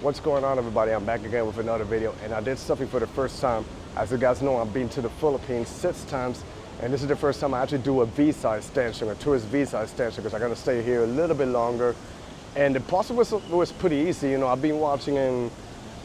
What's going on, everybody? I'm back again with another video, and I did something for the first time. As you guys know, I've been to the Philippines 6 times, and this is the first time I actually do a visa extension, a tourist visa extension, because I'm going to stay here a little bit longer. And the process was pretty easy. You know, I've been watching and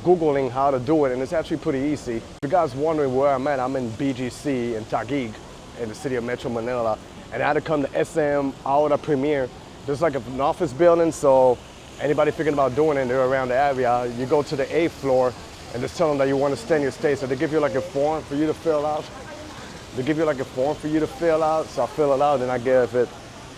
Googling how to do it, and it's actually pretty easy. If you guys wondering where I'm at, I'm in BGC in Taguig, in the city of Metro Manila, and I had to come to SM Aula Premier. There's like an office building, so anybody thinking about doing it, they're around the area, you go to the 8th floor and just tell them that you want to extend your stay. So they give you like a form for you to fill out. So I fill it out and I give it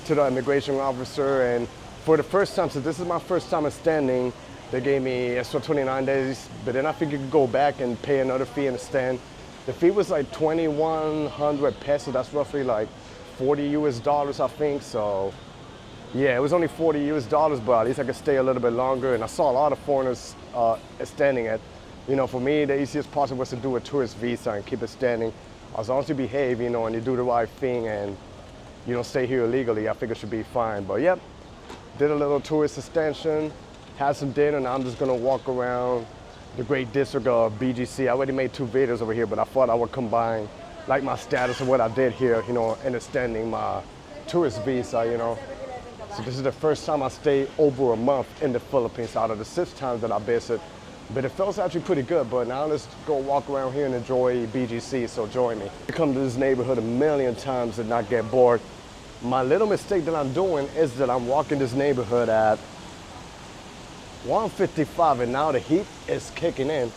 to the immigration officer. And for the first time, so this is my first time extending, they gave me extra 29 days, but then I think you could go back and pay another fee and extend. The fee was like 2,100 pesos, that's roughly like 40 US dollars, I think. So yeah, it was only 40 US dollars, but at least I could stay a little bit longer. And I saw a lot of foreigners extending it. You know, for me, the easiest process was to do a tourist visa and keep it standing. As long as you behave, you know, and you do the right thing and you don't stay here illegally, I think it should be fine. But yep, did a little tourist extension, had some dinner, and I'm just gonna walk around the great district of BGC. I already made 2 videos over here, but I thought I would combine like my status of what I did here, you know, in extending my tourist visa, you know. So this is the first time I stayed over a month in the Philippines out of the 6 times that I visited. But it felt actually pretty good. But now let's go walk around here and enjoy BGC, so join me. I come to this neighborhood a million times and not get bored. My little mistake that I'm doing is that I'm walking this neighborhood at 1:55 and now the heat is kicking in.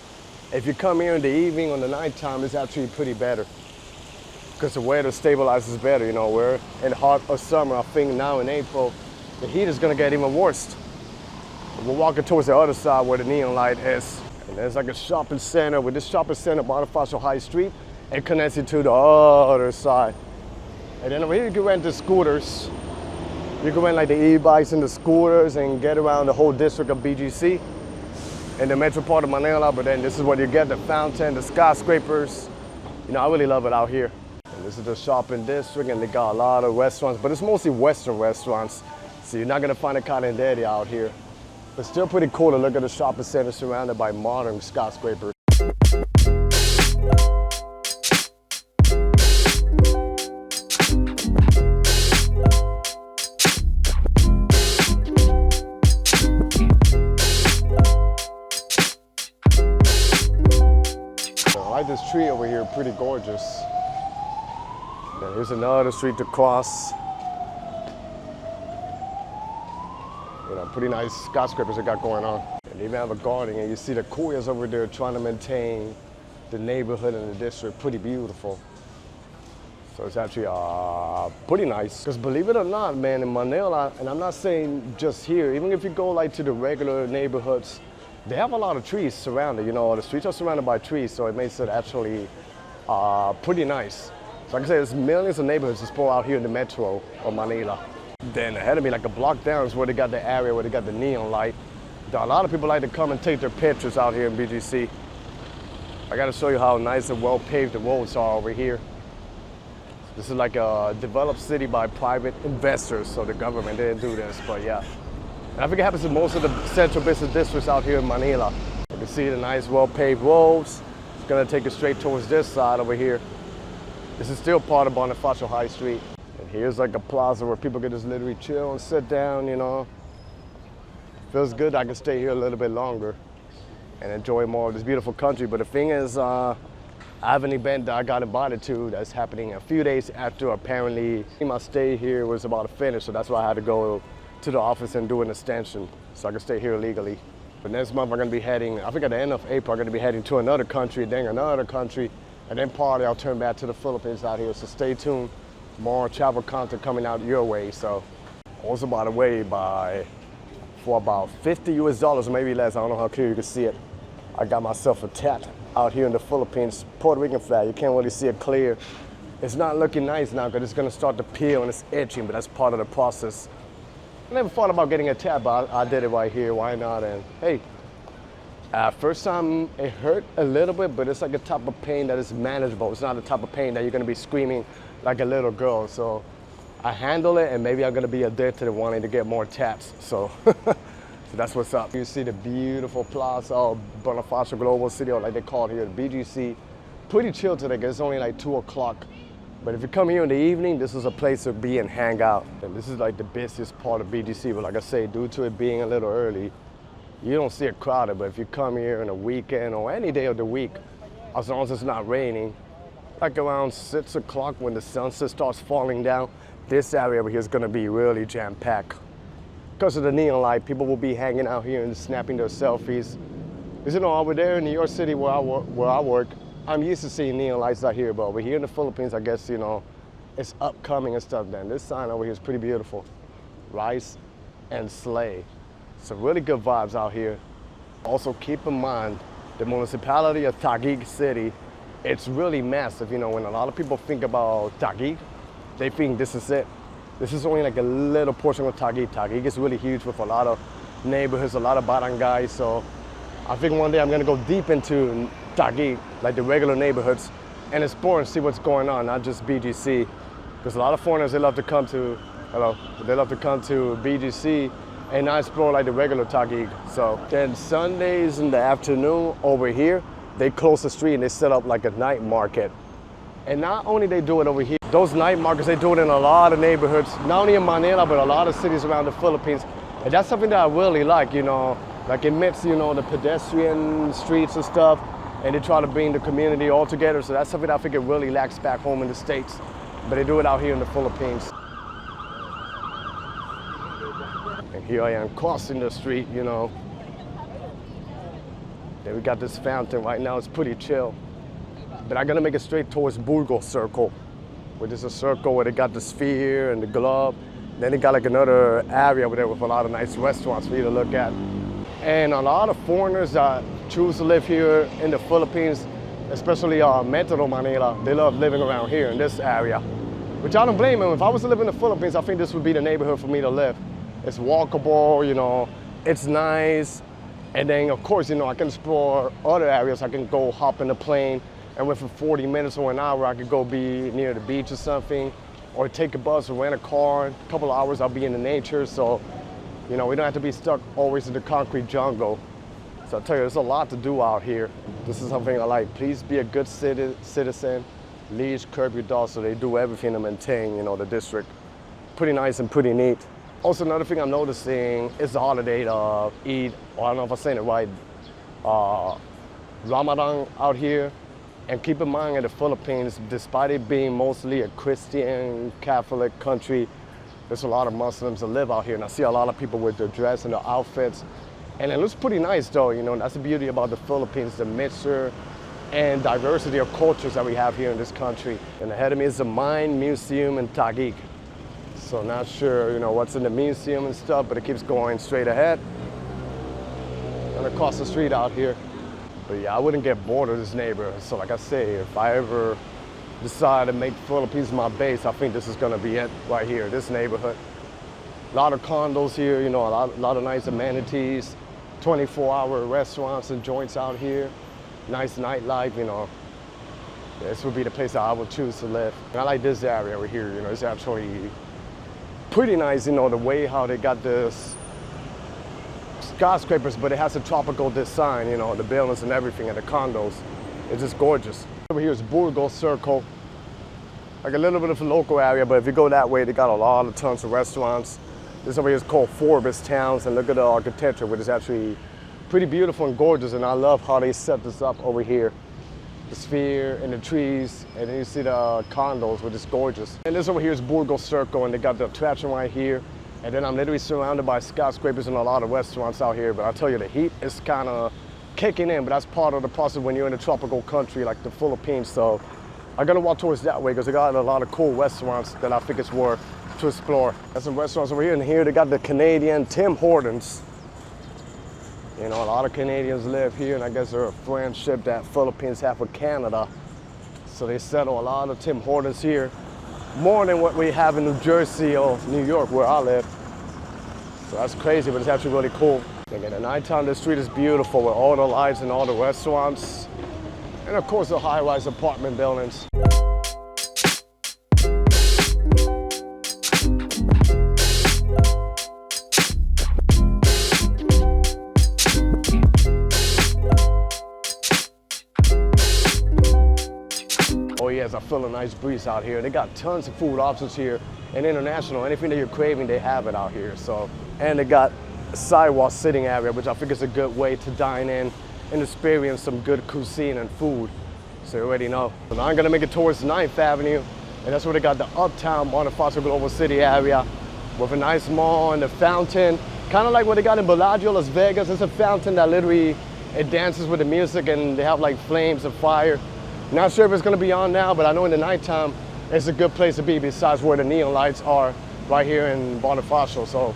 If you come here in the evening or the nighttime, it's actually pretty better, because the weather stabilizes better. You know, we're in hot or summer. I think now in April, the heat is gonna get even worse. We're walking towards the other side where the neon light is. And there's like a shopping center. With this shopping center, Bonifacio High Street, it connects you to the other side. And then over here you can rent the scooters. You can rent like the e-bikes and the scooters and get around the whole district of BGC in the metro part of Manila. But then this is what you get, the fountain, the skyscrapers. You know, I really love it out here. And this is the shopping district, and they got a lot of restaurants, but it's mostly Western restaurants. So you're not gonna find a Calendari out here. But still pretty cool to look at the shopping center surrounded by modern skyscrapers. I like this tree over here, pretty gorgeous. Now here's another street to cross. You know, pretty nice skyscrapers they got going on. And they even have a garden, and you see the couriers over there trying to maintain the neighborhood and the district. Pretty beautiful. So it's actually pretty nice. Because believe it or not, man, in Manila, and I'm not saying just here, even if you go like to the regular neighborhoods, they have a lot of trees surrounded. You know, the streets are surrounded by trees, so it makes it actually pretty nice. So like I said, there's millions of neighborhoods just out here in the metro of Manila. Then ahead of me, like a block down, is where they got the area where they got the neon light. A lot of people like to come and take their pictures out here in BGC. I gotta show you how nice and well paved the roads are over here. This is like a developed city by private investors, so the government didn't do this, but yeah. And I think it happens in most of the central business districts out here in Manila. You can see the nice well paved roads. It's gonna take us straight towards this side over here. This is still part of Bonifacio High Street. And here's like a plaza where people can just literally chill and sit down, you know. Feels good. I can stay here a little bit longer and enjoy more of this beautiful country. But the thing is, I have an event that I got invited to that's happening a few days after apparently my stay here was about to finish. So that's why I had to go to the office and do an extension so I can stay here legally. But next month I'm gonna be heading, I think at the end of April, I'm gonna be heading to another country, then another country, and then partly I'll turn back to the Philippines out here. So stay tuned. More travel content coming out your way. So also, by the way, for about 50 US dollars, or maybe less, I don't know how clear you can see it, I got myself a tat out here in the Philippines, Puerto Rican flag. You can't really see it clear. It's not looking nice now because it's gonna start to peel and it's itching, but that's part of the process. I never thought about getting a tat, but I did it right here. Why not? And hey, first time it hurt a little bit, but it's like a type of pain that is manageable. It's not the type of pain that you're gonna be screaming like a little girl. So I handle it, and maybe I'm gonna be addicted to wanting to get more tats. So So that's what's up. You see the beautiful plaza of Bonifacio Global City, or like they call it here, the BGC. Pretty chill today, because it's only like 2 o'clock. But if you come here in the evening, this is a place to be and hang out. And this is like the busiest part of BGC, but like I say, due to it being a little early, you don't see it crowded. But if you come here on a weekend or any day of the week, as long as it's not raining, like around 6 o'clock when the sunset starts falling down, this area over here is gonna be really jam-packed. Because of the neon light, people will be hanging out here and snapping their selfies. Because you know, over there in New York City where I work, I'm used to seeing neon lights out here, but over here in the Philippines, I guess, you know, it's upcoming and stuff then. This sign over here is pretty beautiful. Rice and Slay. So really good vibes out here. Also keep in mind, the municipality of Taguig City, it's really massive. You know, when a lot of people think about Taguig, they think this is it. This is only like a little portion of Taguig. Taguig is really huge with a lot of neighborhoods, a lot of barangays. So I think one day I'm gonna go deep into Taguig, like the regular neighborhoods, and explore and see what's going on, not just BGC. Because a lot of foreigners, they love to come to BGC and not explore like the regular Taguig. So then Sundays in the afternoon over here, they close the street and they set up like a night market. And not only they do it over here, those night markets, they do it in a lot of neighborhoods, not only in Manila, but a lot of cities around the Philippines. And that's something that I really like, you know, like it mixes, you know, the pedestrian streets and stuff, and they try to bring the community all together. So that's something I think it really lacks back home in the States, but they do it out here in the Philippines. And here I am crossing the street, you know. Then we got this fountain right now, it's pretty chill. But I'm gonna make it straight towards Burgos Circle, where there's a circle where they got the sphere and the globe. Then they got like another area over there with a lot of nice restaurants for you to look at. And a lot of foreigners that choose to live here in the Philippines, especially Metro Manila, they love living around here in this area. Which I don't blame them. If I was to live in the Philippines, I think this would be the neighborhood for me to live. It's walkable, you know, it's nice. And then of course, you know, I can explore other areas. I can go hop in a plane, and within 40 minutes or an hour, I could go be near the beach or something, or take a bus or rent a car. A couple of hours, I'll be in the nature. So, you know, we don't have to be stuck always in the concrete jungle. So I tell you, there's a lot to do out here. This is something I like. Please be a good citizen. Leash, curb your dogs, so they do everything to maintain, you know, the district. Pretty nice and pretty neat. Also, another thing I'm noticing is the holiday of Eid, or I don't know if I'm saying it right, Ramadan out here. And keep in mind in the Philippines, despite it being mostly a Christian, Catholic country, there's a lot of Muslims that live out here. And I see a lot of people with their dress and their outfits. And it looks pretty nice though, you know, and that's the beauty about the Philippines, the mixture and diversity of cultures that we have here in this country. And ahead of me is the Mine Museum in Taguig. So not sure, you know, what's in the museum and stuff, but it keeps going straight ahead. And across the street out here. But yeah, I wouldn't get bored of this neighborhood. So like I say, if I ever decide to make Philippines my base, I think this is gonna be it right here, this neighborhood. A lot of condos here, you know, a lot of nice amenities, 24-hour restaurants and joints out here, nice nightlife, you know. This would be the place that I would choose to live. And I like this area over here, you know, it's actually pretty nice, you know, the way how they got this skyscrapers, but it has a tropical design, you know, the buildings and everything and the condos. It's just gorgeous. Over here is Burgos Circle, like a little bit of a local area, but if you go that way, they got a lot of tons of restaurants. This over here is called Forbes Towns, and look at the architecture, which is actually pretty beautiful and gorgeous, and I love how they set this up over here. The sphere and the trees, and then you see the condos, which is gorgeous. And this over here is Burgos Circle, and they got the attraction right here. And then I'm literally surrounded by skyscrapers and a lot of restaurants out here. But I'll tell you, the heat is kind of kicking in, but that's part of the process when you're in a tropical country like the Philippines. So I'm gonna walk towards that way because they got a lot of cool restaurants that I think it's worth to explore. There's some restaurants over here, and here they got the Canadian Tim Hortons. You know, a lot of Canadians live here, and I guess they're a friendship that Philippines have with Canada. So they settle a lot of Tim Hortons here. More than what we have in New Jersey or New York, where I live. So that's crazy, but it's actually really cool. Again, at nighttime, the street is beautiful with all the lights and all the restaurants. And of course, the high-rise apartment buildings. as I feel a nice breeze out here. They got tons of food options here and international. Anything that you're craving, they have it out here. So, and they got a sidewalk sitting area, which I think is a good way to dine in and experience some good cuisine and food. So you already know. So now I'm gonna make it towards 9th Avenue, and that's where they got the Uptown Bonifacio Global City area with a nice mall and a fountain. Kind of like what they got in Bellagio, Las Vegas. It's a fountain that literally, it dances with the music and they have like flames of fire. Not sure if it's gonna be on now, but I know in the nighttime, it's a good place to be besides where the neon lights are right here in Bonifacio. So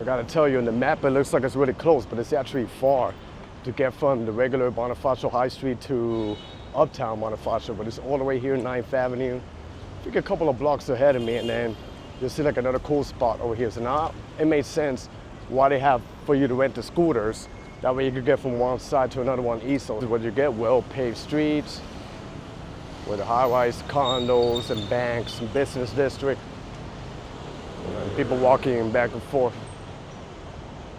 I gotta tell you, in the map, it looks like it's really close, but it's actually far to get from the regular Bonifacio High Street to Uptown Bonifacio, but it's all the way here, 9th Avenue. I think a couple of blocks ahead of me, and then you'll see like another cool spot over here. So now it made sense why they have for you to rent the scooters. That way you could get from one side to another one easily. What you get, well-paved streets with the high-rise condos and banks and business district. And people walking back and forth.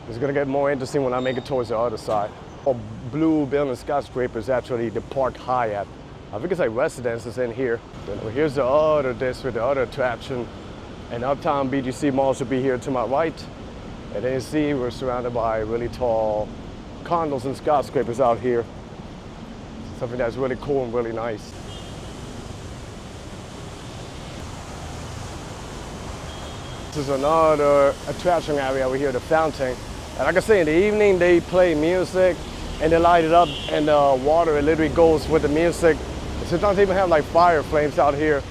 It's gonna get more interesting when I make it towards the other side. A blue building skyscraper is actually the Park Hyatt. I think it's like residences in here. Then here's the other district, the other attraction. And Uptown BGC Mall should be here to my right. And then you see we're surrounded by really tall condos and skyscrapers out here. Something that's really cool and really nice. This is another attraction area over here, the fountain. And like I say, in the evening they play music and they light it up, and the water, it literally goes with the music. Sometimes they even have like fire flames out here.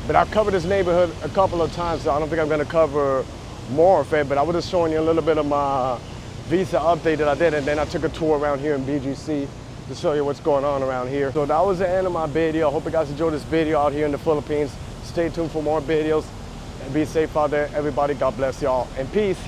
But I've covered this neighborhood a couple of times, so I don't think I'm gonna cover more of it, but I was just showing you a little bit of my visa update that I did, and then I took a tour around here in BGC to show you what's going on around here. So that was the end of my video. I hope you guys enjoyed this video out here in the Philippines. Stay tuned for more videos and be safe out there, everybody. God bless y'all and peace.